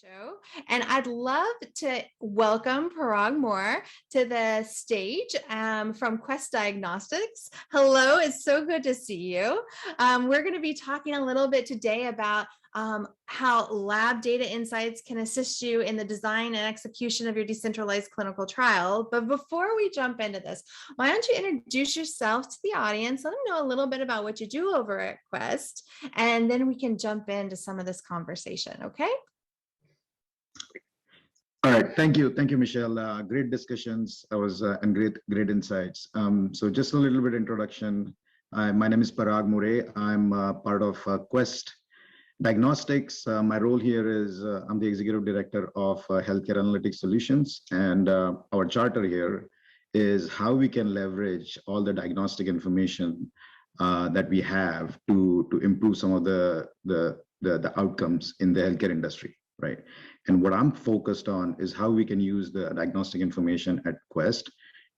Show. And I'd love to welcome Parag Moore to the stage from Quest Diagnostics. Hello, it's so good to see you. We're going to be talking a little bit today about how lab data insights can assist you in the design and execution of your decentralized clinical trial. But before we jump into this, why don't you introduce yourself to the audience, let them know a little bit about what you do over at Quest, and then we can jump into some of this conversation, okay? All right, thank you, Michelle. Great discussions. And great insights. So just a little bit introduction. My name is Parag Moore. I'm part of Quest Diagnostics. My role here is I'm the executive director of Healthcare Analytics Solutions, and our charter here is how we can leverage all the diagnostic information that we have to improve some of the outcomes in the healthcare industry, right? And what I'm focused on is how we can use the diagnostic information at Quest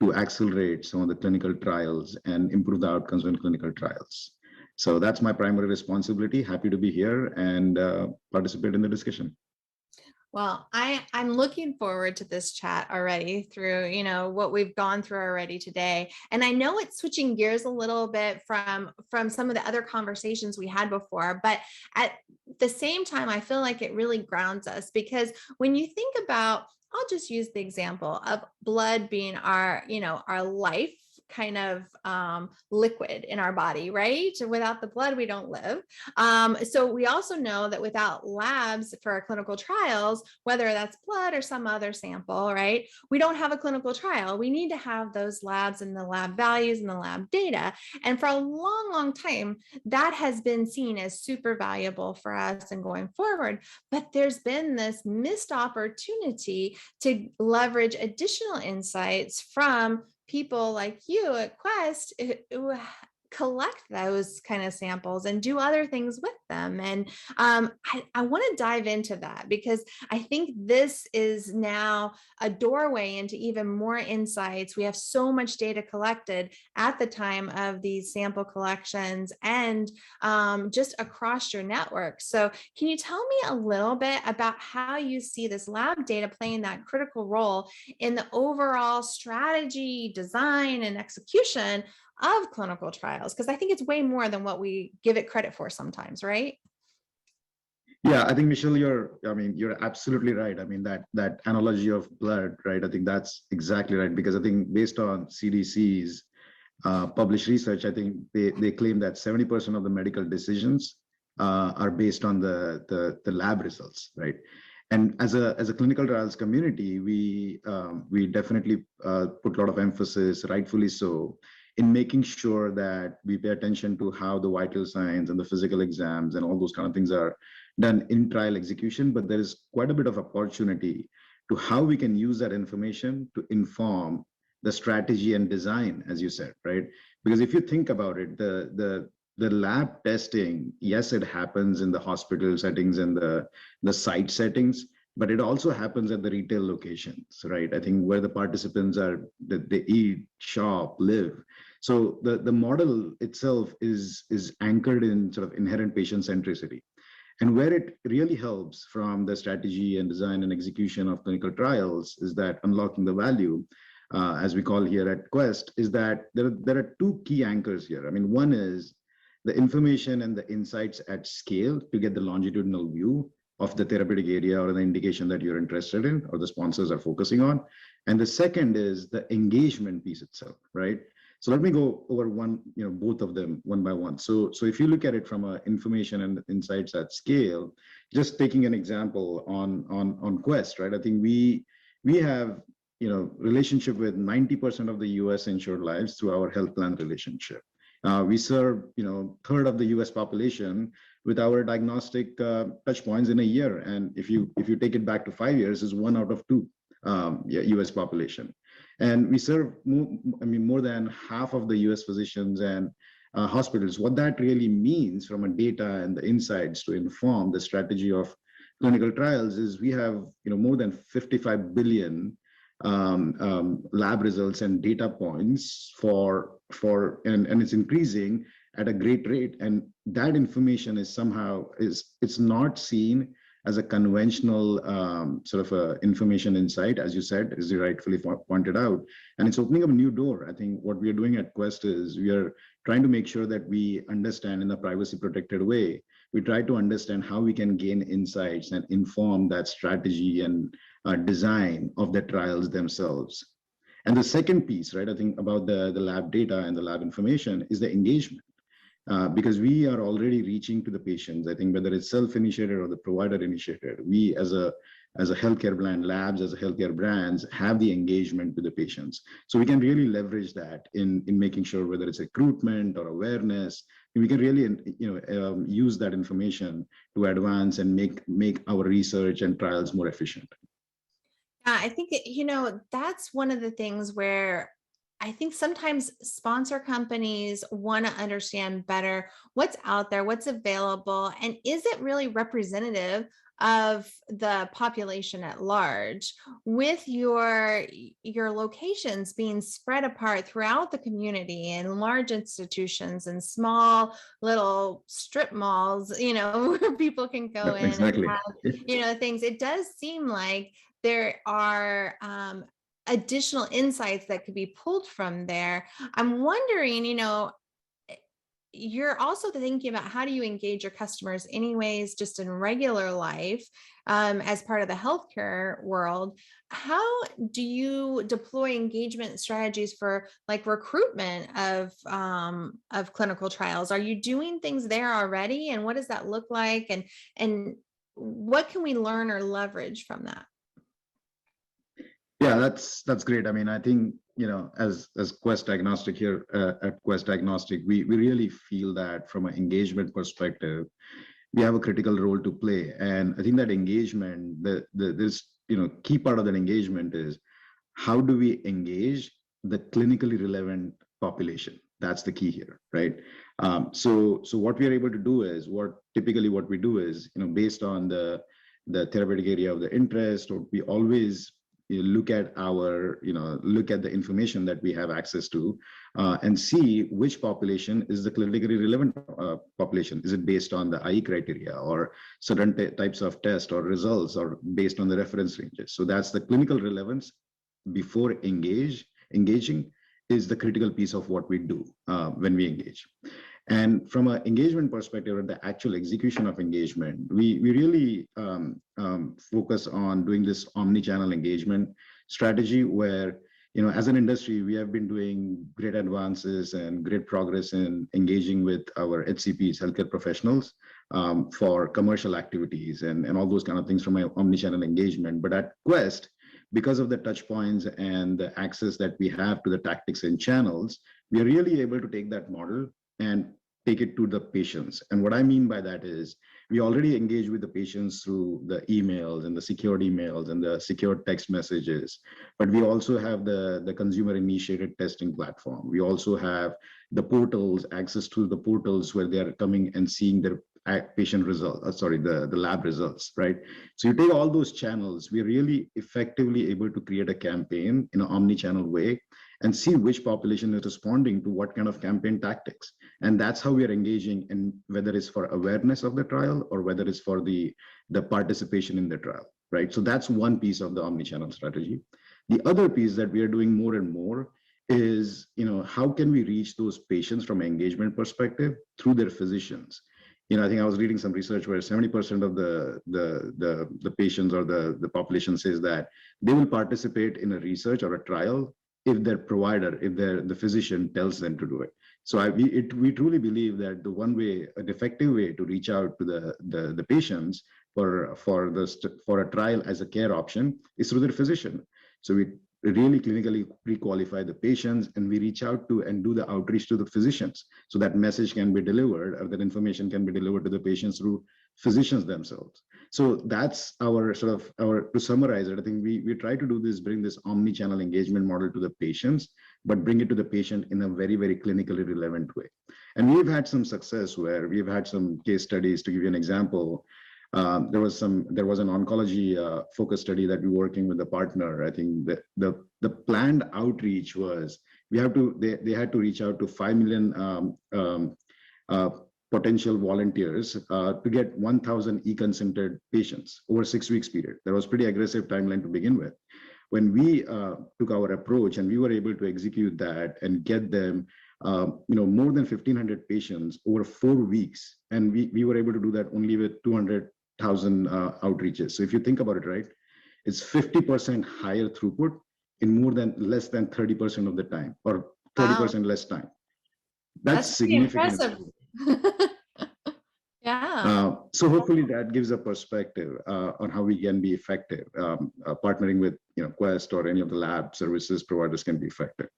to accelerate some of the clinical trials and improve the outcomes in clinical trials. So that's my primary responsibility. Happy to be here and participate in the discussion. Well, I'm looking forward to this chat already through, what we've gone through already today. And I know it's switching gears a little bit from some of the other conversations we had before, but at the same time, I feel like it really grounds us, because when you think about, I'll just use the example of blood being our life kind of liquid in our body, right? Without the blood, we don't live. So we also know that without labs for our clinical trials, whether that's blood or some other sample, right? We don't have a clinical trial. We need to have those labs and the lab values and the lab data. And for a long, long time, that has been seen as super valuable for us and going forward. But there's been this missed opportunity to leverage additional insights from people like you at Quest who collect those kind of samples and do other things with them. And I want to dive into that, because I think this is now a doorway into even more insights. We have so much data collected at the time of these sample collections and just across your network. So can you tell me a little bit about how you see this lab data playing that critical role in the overall strategy, design, and execution of clinical trials? Because I think it's way more than what we give it credit for sometimes, right? Yeah, I think Michelle, you're absolutely right. I mean, that analogy of blood, right? I think that's exactly right, because I think based on CDC's published research, I think they claim that 70% of the medical decisions are based on the lab results, right? And as a clinical trials community, we definitely put a lot of emphasis, rightfully so, in making sure that we pay attention to how the vital signs and the physical exams and all those kind of things are done in trial execution. But there is quite a bit of opportunity to how we can use that information to inform the strategy and design, as you said, right? Because if you think about it, the lab testing, yes, it happens in the hospital settings and the site settings, but it also happens at the retail locations, right? I think where the participants are, that they eat, shop, live. So the model itself is anchored in sort of inherent patient centricity. And where it really helps from the strategy and design and execution of clinical trials is that unlocking the value, as we call here at Quest, is that there are two key anchors here. I mean, one is the information and the insights at scale to get the longitudinal view of the therapeutic area or the indication that you're interested in or the sponsors are focusing on. And the second is the engagement piece itself, right? So let me go over both of them one by one. So if you look at it from information and insights at scale, just taking an example on Quest, right? I think we have relationship with 90% of the US insured lives through our health plan relationship. We serve third of the US population with our diagnostic touch points in a year. And if you take it back to 5 years, is 1 out of 2 US population. And we serve more than half of the US physicians and hospitals. What that really means from a data and the insights to inform the strategy of clinical trials is we have more than 55 billion lab results and data points and it's increasing at a great rate. And that information is it's not seen as a conventional sort of information insight, as you said, as you rightfully pointed out. And it's opening up a new door. I think what we are doing at Quest is we are trying to make sure that we understand in a privacy protected way. We try to understand how we can gain insights and inform that strategy and design of the trials themselves. And the second piece, right, I think about the lab data and the lab information is the engagement. Because we are already reaching to the patients. I think whether it's self-initiated or the provider-initiated, we as a healthcare brand, labs as a healthcare brands have the engagement with the patients. So we can really leverage that in making sure whether it's recruitment or awareness, we can really use that information to advance and make our research and trials more efficient. Yeah, I think, that's one of the things where I think sometimes sponsor companies want to understand better what's out there, what's available, and is it really representative of the population at large? With your locations being spread apart throughout the community in large institutions and small little strip malls, where people can go in Exactly. and have, things, it does seem like there are additional insights that could be pulled from there. I'm wondering, you're also thinking about how do you engage your customers anyways, just in regular life, as part of the healthcare world. How do you deploy engagement strategies for like recruitment of clinical trials? Are you doing things there already? And what does that look like? And what can we learn or leverage from that? Yeah, that's great. I mean, I think, as Quest Diagnostic here at Quest Diagnostic, we really feel that from an engagement perspective, we have a critical role to play. And I think that engagement, this key part of that engagement is how do we engage the clinically relevant population? That's the key here, right? So what we are able to do is what we do is, based on the therapeutic area of the interest, or we always look at the information that we have access to and see which population is the clinically relevant population. Is it based on the IE criteria or certain types of tests or results, or based on the reference ranges? So that's the clinical relevance before engaging is the critical piece of what we do when we engage. And from an engagement perspective, or the actual execution of engagement, we really focus on doing this omni-channel engagement strategy where, as an industry, we have been doing great advances and great progress in engaging with our HCPs, healthcare professionals, for commercial activities and all those kind of things from an omni-channel engagement. But at Quest, because of the touch points and the access that we have to the tactics and channels, we are really able to take that model and take it to the patients. And what I mean by that is we already engage with the patients through the emails and the secured emails and the secured text messages, but we also have the consumer initiated testing platform. We also have the portals, access to the portals where they are coming and seeing their patient results, the lab results, right? So you take all those channels, we're really effectively able to create a campaign in an omni-channel way and see which population is responding to what kind of campaign tactics. And that's how we are engaging, in whether it's for awareness of the trial or whether it's for the participation in the trial, right? So that's one piece of the omni-channel strategy. The other piece that we are doing more and more is, how can we reach those patients from an engagement perspective through their physicians? I think I was reading some research where 70% of the patients or the population says that they will participate in a research or a trial if their provider, if the physician tells them to do it. So we truly believe that an effective way to reach out to the patients for a trial as a care option is through their physician. So we really clinically pre-qualify the patients, and we reach out to and do the outreach to the physicians so that message can be delivered, or that information can be delivered to the patients through physicians themselves. So that's to summarize it, I think we try to do this, bring this omni-channel engagement model to the patients, but bring it to the patient in a very, very clinically relevant way. And we've had some success where we've had some case studies. To give you an example, there was an oncology focus study that we were working with a partner. I think the planned outreach was they had to reach out to 5 million potential volunteers to get 1,000 e-consented patients over a 6 weeks period. That was pretty aggressive timeline to begin with. When we took our approach and we were able to execute that and get them, more than 1,500 patients over 4 weeks, and we were able to do that only with 200,000 outreaches. So if you think about it, right, it's 50% higher throughput in less than 30% of the time, or 30% less time. That's significant. Impressive. Yeah. So hopefully that gives a perspective on how we can be effective. Partnering with Quest or any of the lab services providers can be effective.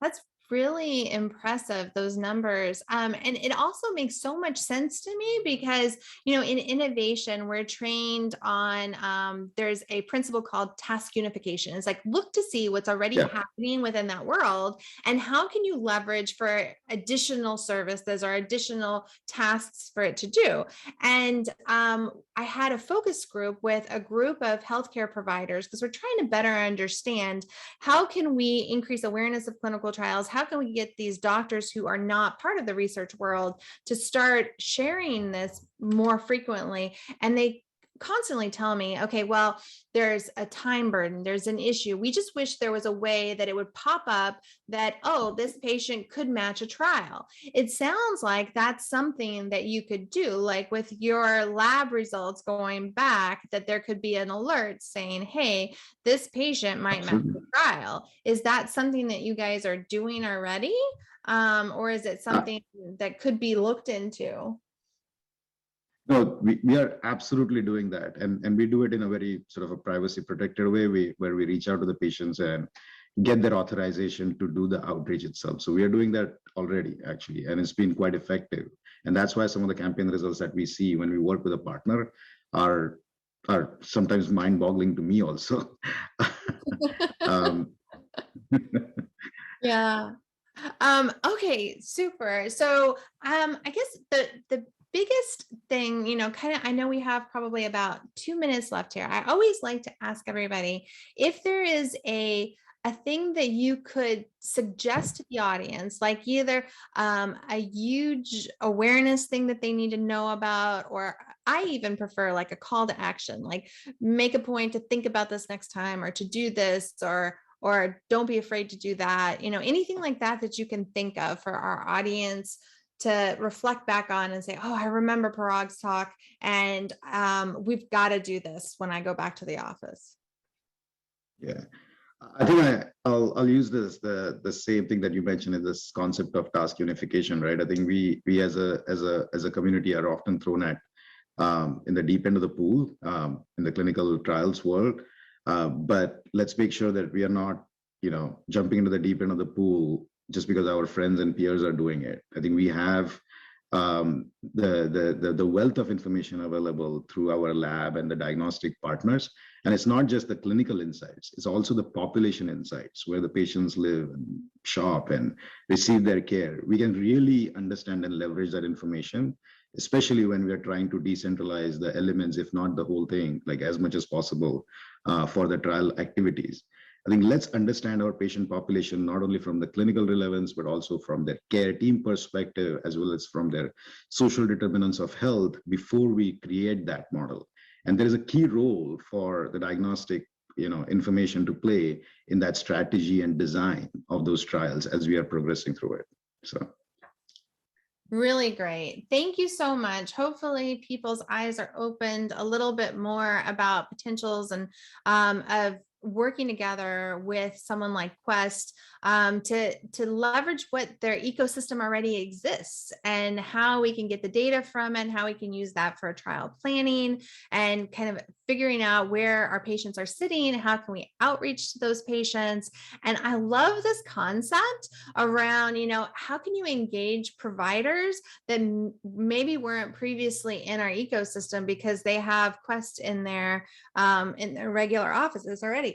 That's really impressive, those numbers. And it also makes so much sense to me because, in innovation, we're trained on, there's a principle called task unification. It's like, look to see what's already happening within that world and how can you leverage for additional services or additional tasks for it to do. And I had a focus group with a group of healthcare providers because we're trying to better understand how can we increase awareness of clinical trials? How can we get these doctors who are not part of the research world to start sharing this more frequently? And they constantly tell me, okay, well, there's a time burden, there's an issue. We just wish there was a way that it would pop up that, oh, this patient could match a trial. It sounds like that's something that you could do, like with your lab results going back, that there could be an alert saying, hey, this patient might match a trial. Is that something that you guys are doing already? Or is it something that could be looked into? No, we are absolutely doing that. And we do it in a very sort of a privacy protected way, where we reach out to the patients and get their authorization to do the outreach itself. So we are doing that already, actually, and it's been quite effective. And that's why some of the campaign results that we see when we work with a partner are sometimes mind-boggling to me also. Yeah. Okay, super. So I guess the biggest thing, I know we have probably about 2 minutes left here. I always like to ask everybody if there is a thing that you could suggest to the audience, like either a huge awareness thing that they need to know about, or I even prefer like a call to action, like make a point to think about this next time, or to do this, or don't be afraid to do that. Anything like that that you can think of for our audience to reflect back on and say, oh, I remember Parag's talk, and we've got to do this when I go back to the office. Yeah, I think I'll use the same thing that you mentioned, in this concept of task unification, right? I think we as a community are often thrown at in the deep end of the pool in the clinical trials world, but let's make sure that we are not jumping into the deep end of the pool just because our friends and peers are doing it. I think we have the wealth of information available through our lab and the diagnostic partners. And it's not just the clinical insights, it's also the population insights, where the patients live and shop and receive their care. We can really understand and leverage that information, especially when we are trying to decentralize the elements, if not the whole thing, like as much as possible for the trial activities. I think let's understand our patient population, not only from the clinical relevance, but also from their care team perspective, as well as from their social determinants of health, before we create that model. And there is a key role for the diagnostic information to play in that strategy and design of those trials as we are progressing through it. So. Really great. Thank you so much. Hopefully people's eyes are opened a little bit more about potentials and of working together with someone like Quest to leverage what their ecosystem already exists, and how we can get the data from it, and how we can use that for trial planning and kind of figuring out where our patients are sitting, how can we outreach to those patients. And I love this concept around, how can you engage providers that maybe weren't previously in our ecosystem because they have Quest in their regular offices already.